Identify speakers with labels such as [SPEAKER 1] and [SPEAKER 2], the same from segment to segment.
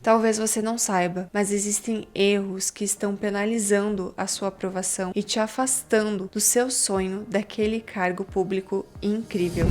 [SPEAKER 1] Talvez você não saiba, mas existem erros que estão penalizando a sua aprovação e te afastando do seu sonho daquele cargo público incrível.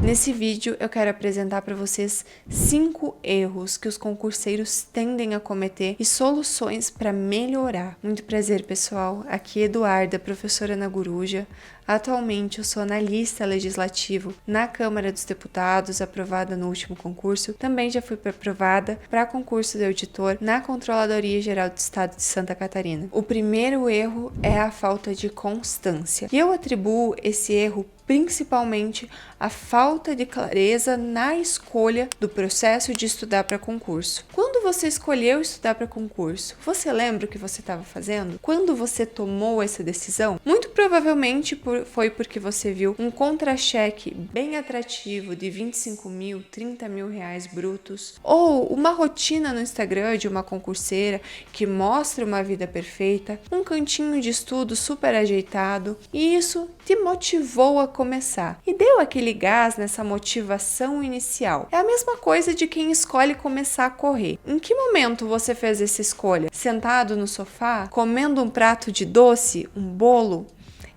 [SPEAKER 1] Nesse vídeo eu quero apresentar para vocês 5 erros que os concurseiros tendem a cometer e soluções para melhorar. Muito prazer, pessoal. Aqui é Eduarda, professora na Guruja. Atualmente eu sou analista legislativo na Câmara dos Deputados, aprovada no último concurso. Também já fui aprovada para concurso de auditor na Controladoria Geral do Estado de Santa Catarina. O primeiro erro é a falta de constância. E eu atribuo esse erro principalmente a falta de clareza na escolha do processo de estudar para concurso. Quando você escolheu estudar para concurso, você lembra o que você estava fazendo? Quando você tomou essa decisão? Muito provavelmente foi porque você viu um contra-cheque bem atrativo de 25 mil, 30 mil reais brutos, ou uma rotina no Instagram de uma concurseira que mostra uma vida perfeita, um cantinho de estudo super ajeitado, e isso te motivou a começar e deu aquele gás nessa motivação inicial. É a mesma coisa de quem escolhe começar a correr. Em que momento você fez essa escolha? Sentado no sofá, comendo um prato de doce, um bolo?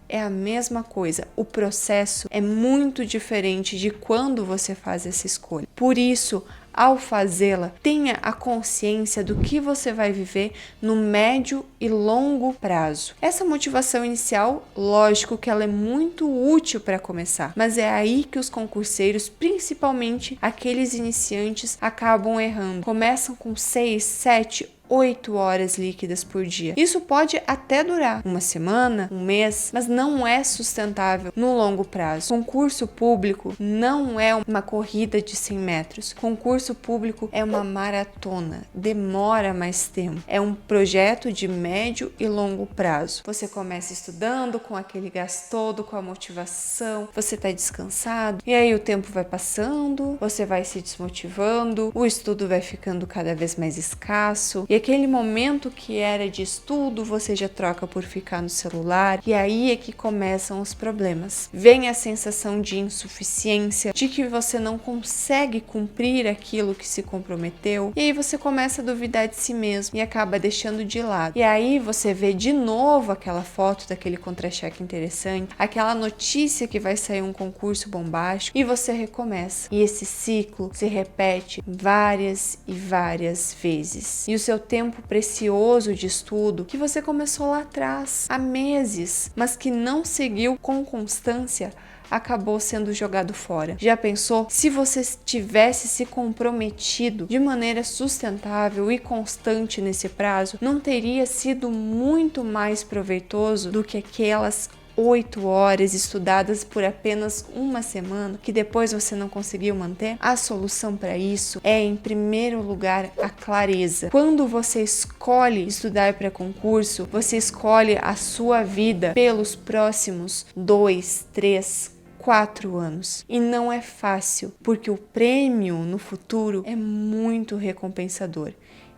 [SPEAKER 1] É a mesma coisa. O processo é muito diferente de quando você faz essa escolha. Por isso, ao fazê-la, tenha a consciência do que você vai viver no médio e longo prazo. Essa motivação inicial, lógico que ela é muito útil para começar, mas é aí que os concurseiros, principalmente aqueles iniciantes, acabam errando. Começam com 6, 7, 8 horas líquidas por dia. Isso pode até durar uma semana, um mês, mas não é sustentável no longo prazo. Concurso público não é uma corrida de 100 metros. Concurso público é uma maratona, demora mais tempo. É um projeto de médio e longo prazo. Você começa estudando com aquele gás todo, com a motivação, você está descansado, e aí o tempo vai passando, você vai se desmotivando, o estudo vai ficando cada vez mais escasso, e aquele momento que era de estudo, você já troca por ficar no celular, e aí é que começam os problemas. Vem a sensação de insuficiência, de que você não consegue cumprir aquilo que se comprometeu, e aí você começa a duvidar de si mesmo e acaba deixando de lado. E aí você vê de novo aquela foto daquele contra-cheque interessante, aquela notícia que vai sair um concurso bombástico, e você recomeça. E esse ciclo se repete várias e várias vezes. E o seu tempo precioso de estudo que você começou lá atrás, há meses, mas que não seguiu com constância, acabou sendo jogado fora. Já pensou se você tivesse se comprometido de maneira sustentável e constante nesse prazo? Não teria sido muito mais proveitoso do que aquelas 8 horas estudadas por apenas uma semana, que depois você não conseguiu manter? A solução para isso é, em primeiro lugar, a clareza. Quando você escolhe estudar para concurso, você escolhe a sua vida pelos próximos 2, 3, 4 anos. E não é fácil, porque o prêmio no futuro é muito recompensador.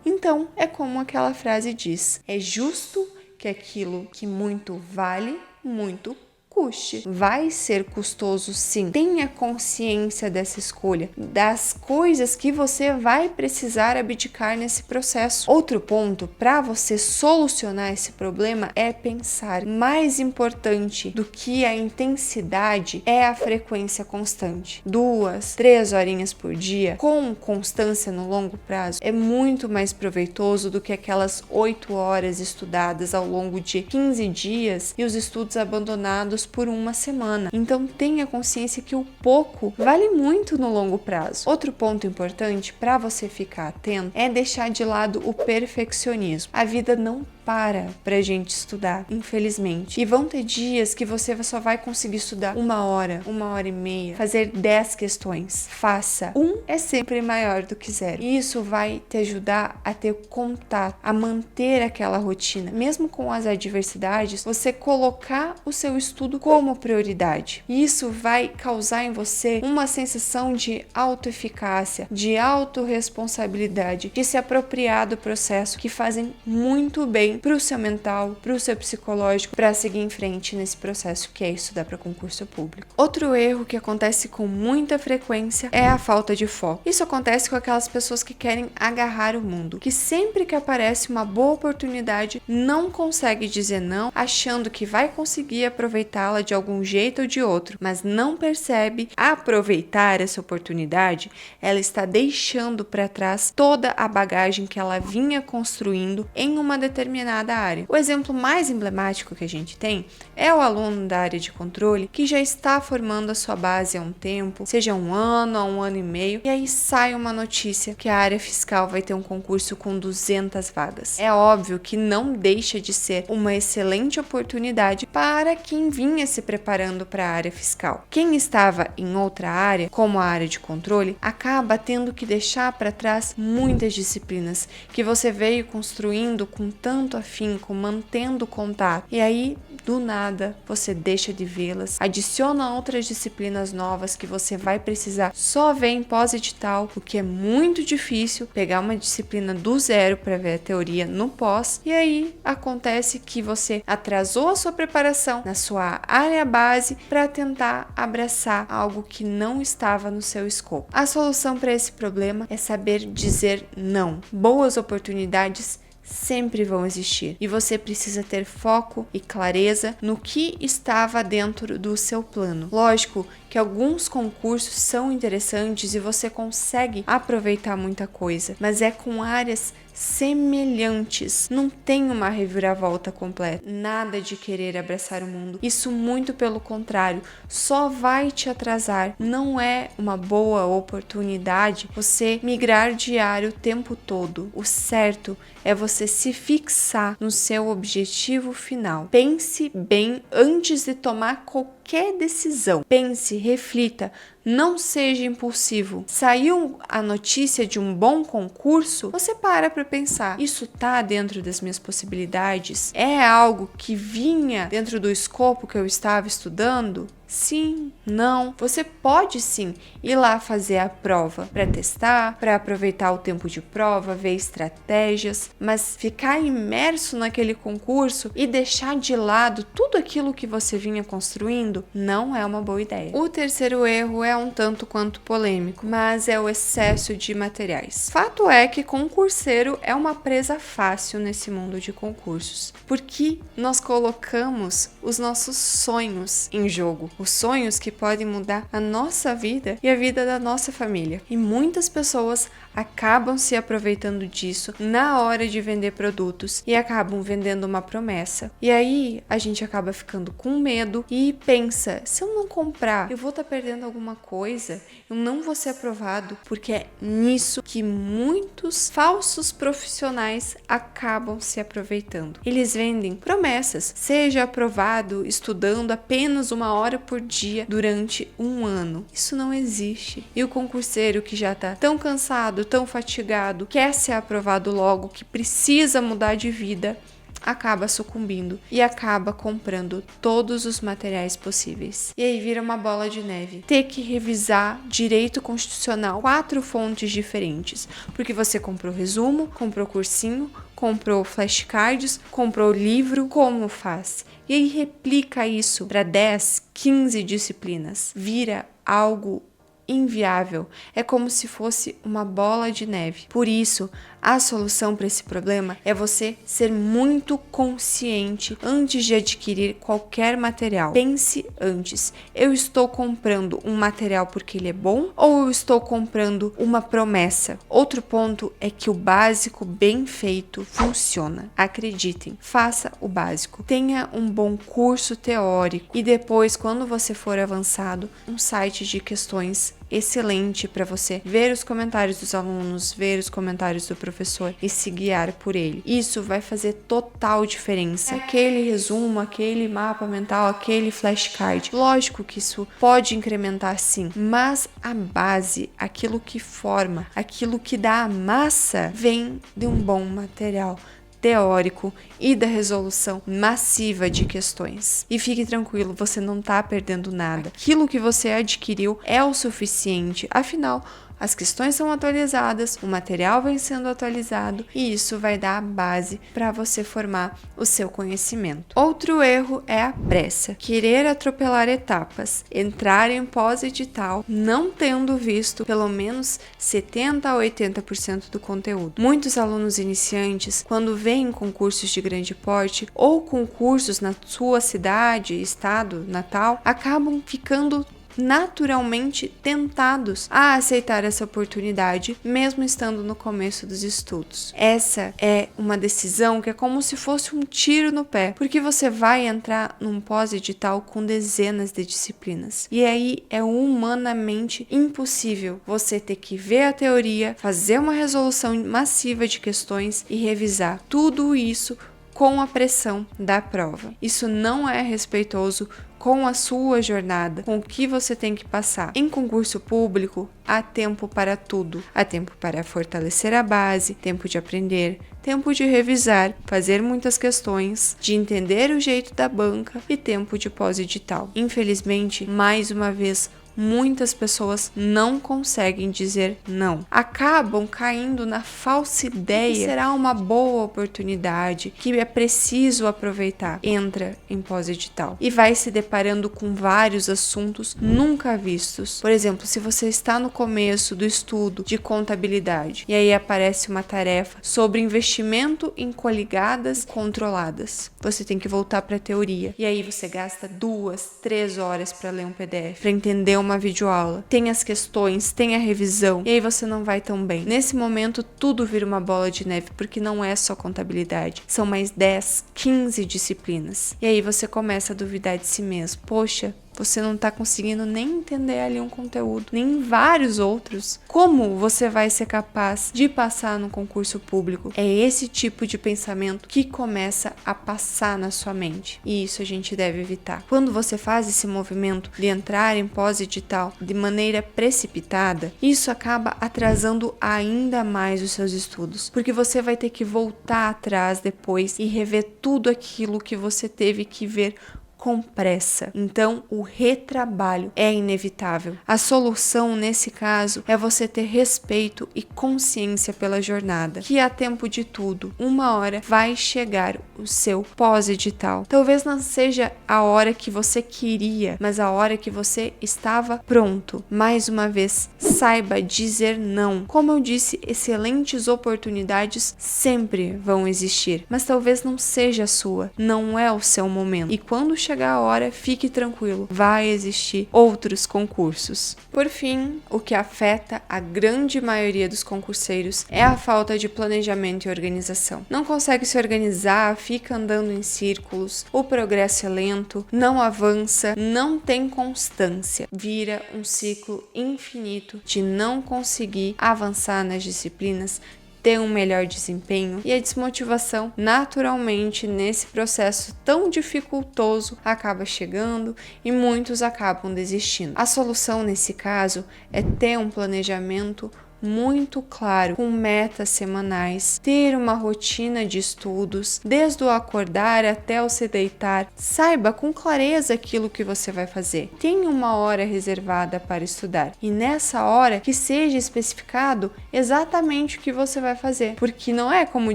[SPEAKER 1] Então, é como aquela frase diz: é justo que aquilo que muito vale, muito custe. Vai ser custoso, sim. Tenha consciência dessa escolha, das coisas que você vai precisar abdicar nesse processo. Outro ponto para você solucionar esse problema é pensar. Mais importante do que a intensidade é a frequência constante. 2, 3 horinhas por dia, com constância no longo prazo, é muito mais proveitoso do que aquelas 8 horas estudadas ao longo de 15 dias e os estudos abandonados por uma semana. Então tenha consciência que o pouco vale muito no longo prazo. Outro ponto importante para você ficar atento é deixar de lado o perfeccionismo. A vida não para pra gente estudar, infelizmente. E vão ter dias que você só vai conseguir estudar 1 hora, 1h30, fazer 10 questões. Faça. 1 é sempre maior do que 0. E isso vai te ajudar a ter contato, a manter aquela rotina. Mesmo com as adversidades, você colocar o seu estudo como prioridade. Isso vai causar em você uma sensação de autoeficácia, de autorresponsabilidade, de se apropriar do processo, que fazem muito bem bem pro seu mental, pro seu psicológico, para seguir em frente nesse processo que é estudar para concurso público. Outro erro que acontece com muita frequência é a falta de foco. Isso acontece com aquelas pessoas que querem agarrar o mundo, que sempre que aparece uma boa oportunidade, não consegue dizer não, achando que vai conseguir aproveitá-la de algum jeito ou de outro, mas não percebe aproveitar essa oportunidade, ela está deixando para trás toda a bagagem que ela vinha construindo em uma determinada área. O exemplo mais emblemático que a gente tem é o aluno da área de controle que já está formando a sua base há um tempo, seja um ano ou um ano e meio, e aí sai uma notícia que a área fiscal vai ter um concurso com 200 vagas. É óbvio que não deixa de ser uma excelente oportunidade para quem vinha se preparando para a área fiscal. Quem estava em outra área, como a área de controle, acaba tendo que deixar para trás muitas disciplinas que você veio construindo com tanto afinco, mantendo contato, e aí do nada você deixa de vê-las, adiciona outras disciplinas novas que você vai precisar só ver em pós-edital, o que é muito difícil pegar uma disciplina do zero para ver a teoria no pós, e aí acontece que você atrasou a sua preparação na sua área base para tentar abraçar algo que não estava no seu escopo. A solução para esse problema é saber dizer não. Boas oportunidades sempre vão existir e você precisa ter foco e clareza no que estava dentro do seu plano. Lógico que alguns concursos são interessantes e você consegue aproveitar muita coisa, mas é com áreas semelhantes, não tem uma reviravolta completa, nada de querer abraçar o mundo, isso muito pelo contrário, só vai te atrasar, não é uma boa oportunidade você migrar de área o tempo todo, o certo é você se fixar no seu objetivo final, pense bem antes de tomar qualquer decisão, pense, reflita, não seja impulsivo. Saiu a notícia de um bom concurso, você para pensar, isso tá dentro das minhas possibilidades? É algo que vinha dentro do escopo que eu estava estudando? Sim, não. Você pode sim ir lá fazer a prova para testar, para aproveitar o tempo de prova, ver estratégias, mas ficar imerso naquele concurso e deixar de lado tudo aquilo que você vinha construindo não é uma boa ideia. O terceiro erro é um tanto quanto polêmico, mas é o excesso de materiais. Fato é que concurseiro é uma presa fácil nesse mundo de concursos, porque nós colocamos os nossos sonhos em jogo. Os sonhos que podem mudar a nossa vida e a vida da nossa família. E muitas pessoas acabam se aproveitando disso na hora de vender produtos e acabam vendendo uma promessa. E aí a gente acaba ficando com medo e pensa, se eu não comprar, eu vou estar perdendo alguma coisa, eu não vou ser aprovado, porque é nisso que muitos falsos profissionais acabam se aproveitando. Eles vendem promessas, seja aprovado estudando apenas 1 hora por dia durante 1 ano. Isso não existe. E o concurseiro que já está tão cansado, tão fatigado, quer ser aprovado logo, que precisa mudar de vida, acaba sucumbindo e acaba comprando todos os materiais possíveis. E aí vira uma bola de neve. Ter que revisar direito constitucional 4 fontes diferentes, porque você comprou resumo, comprou cursinho, comprou flashcards, comprou livro, como faz? E aí replica isso para 10, 15 disciplinas. Vira algo inviável. É como se fosse uma bola de neve. Por isso, a solução para esse problema é você ser muito consciente antes de adquirir qualquer material. Pense antes, eu estou comprando um material porque ele é bom ou eu estou comprando uma promessa? Outro ponto é que o básico bem feito funciona. Acreditem, faça o básico. Tenha um bom curso teórico e depois, quando você for avançado, um site de questões excelente para você ver os comentários dos alunos, ver os comentários do professor e se guiar por ele. Isso vai fazer total diferença. Aquele resumo, aquele mapa mental, aquele flashcard. Lógico que isso pode incrementar sim, mas a base, aquilo que forma, aquilo que dá a massa, vem de um bom material teórico e da resolução massiva de questões. E fique tranquilo, você não está perdendo nada. Aquilo que você adquiriu é o suficiente, afinal, as questões são atualizadas, o material vem sendo atualizado e isso vai dar a base para você formar o seu conhecimento. Outro erro é a pressa, querer atropelar etapas, entrar em pós-edital não tendo visto pelo menos 70 a 80% do conteúdo. Muitos alunos iniciantes, quando veem concursos de grande porte ou concursos na sua cidade, estado, natal, acabam ficando naturalmente tentados a aceitar essa oportunidade, mesmo estando no começo dos estudos. Essa é uma decisão que é como se fosse um tiro no pé, porque você vai entrar num pós-edital com dezenas de disciplinas. E aí é humanamente impossível você ter que ver a teoria, fazer uma resolução massiva de questões e revisar tudo isso com a pressão da prova. Isso não é respeitoso com a sua jornada, com o que você tem que passar. Em concurso público, há tempo para tudo. Há tempo para fortalecer a base, tempo de aprender, tempo de revisar, fazer muitas questões, de entender o jeito da banca e tempo de pós-edital. Infelizmente, mais uma vez, muitas pessoas não conseguem dizer não. Acabam caindo na falsa ideia que será uma boa oportunidade, que é preciso aproveitar. Entra em pós-edital e vai se deparando com vários assuntos nunca vistos. Por exemplo, se você está no começo do estudo de contabilidade e aí aparece uma tarefa sobre investimento em coligadas controladas, você tem que voltar para a teoria e aí você gasta 2, 3 horas para ler um PDF, para entender uma videoaula, tem as questões, tem a revisão, e aí você não vai tão bem. Nesse momento, tudo vira uma bola de neve, porque não é só contabilidade, são mais 10, 15 disciplinas. E aí você começa a duvidar de si mesmo. Poxa, você não está conseguindo nem entender ali um conteúdo, nem vários outros. Como você vai ser capaz de passar no concurso público? É esse tipo de pensamento que começa a passar na sua mente. E isso a gente deve evitar. Quando você faz esse movimento de entrar em pós-edital de maneira precipitada, isso acaba atrasando ainda mais os seus estudos. Porque você vai ter que voltar atrás depois e rever tudo aquilo que você teve que ver com pressa. Então, o retrabalho é inevitável. A solução, nesse caso, é você ter respeito e consciência pela jornada, que há tempo de tudo. Uma hora vai chegar o seu pós-edital. Talvez não seja a hora que você queria, mas a hora que você estava pronto. Mais uma vez, saiba dizer não. Como eu disse, excelentes oportunidades sempre vão existir, mas talvez não seja a sua, não é o seu momento. E quando chegar a hora, fique tranquilo, vai existir outros concursos. Por fim, o que afeta a grande maioria dos concurseiros é a falta de planejamento e organização. Não consegue se organizar, fica andando em círculos, o progresso é lento, não avança, não tem constância, vira um ciclo infinito de não conseguir avançar nas disciplinas, ter um melhor desempenho, e a desmotivação naturalmente nesse processo tão dificultoso acaba chegando e muitos acabam desistindo. A solução nesse caso é ter um planejamento muito claro, com metas semanais, ter uma rotina de estudos, desde o acordar até o se deitar. Saiba com clareza aquilo que você vai fazer. Tenha uma hora reservada para estudar e nessa hora que seja especificado exatamente o que você vai fazer, porque não é como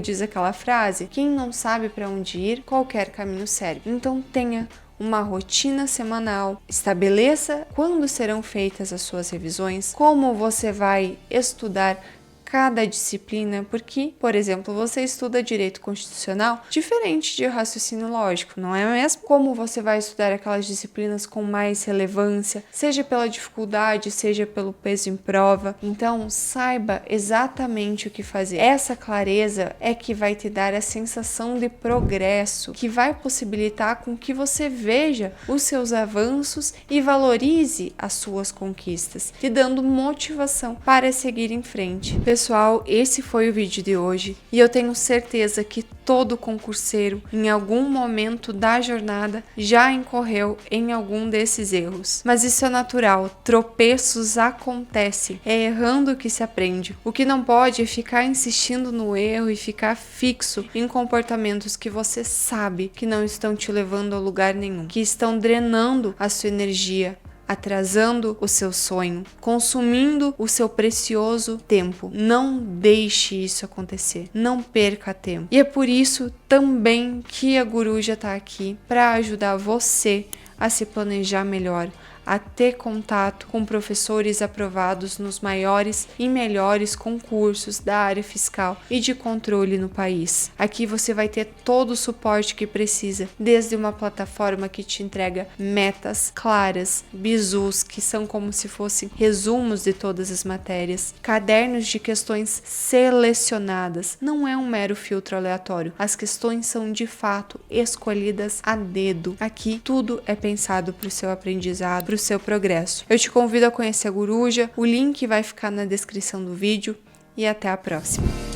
[SPEAKER 1] diz aquela frase, quem não sabe para onde ir, qualquer caminho serve. Então tenha uma rotina semanal, estabeleça quando serão feitas as suas revisões, como você vai estudar cada disciplina, porque, por exemplo, você estuda direito constitucional diferente de raciocínio lógico, não é mesmo? Como você vai estudar aquelas disciplinas com mais relevância, seja pela dificuldade, seja pelo peso em prova. Então, saiba exatamente o que fazer. Essa clareza é que vai te dar a sensação de progresso, que vai possibilitar com que você veja os seus avanços e valorize as suas conquistas, te dando motivação para seguir em frente. Pessoal, esse foi o vídeo de hoje e eu tenho certeza que todo concurseiro, em algum momento da jornada, já incorreu em algum desses erros. Mas isso é natural, tropeços acontecem, é errando que se aprende. O que não pode é ficar insistindo no erro e ficar fixo em comportamentos que você sabe que não estão te levando a lugar nenhum, que estão drenando a sua energia, atrasando o seu sonho, consumindo o seu precioso tempo. Não deixe isso acontecer, não perca tempo. E é por isso também que a Guruja está aqui para ajudar você a se planejar melhor, a ter contato com professores aprovados nos maiores e melhores concursos da área fiscal e de controle no país. Aqui você vai ter todo o suporte que precisa, desde uma plataforma que te entrega metas claras, bizus, que são como se fossem resumos de todas as matérias, cadernos de questões selecionadas, não é um mero filtro aleatório, as questões são de fato escolhidas a dedo. Aqui tudo é pensado para o seu aprendizado, para o seu progresso. Eu te convido a conhecer a Guruja, o link vai ficar na descrição do vídeo e até a próxima.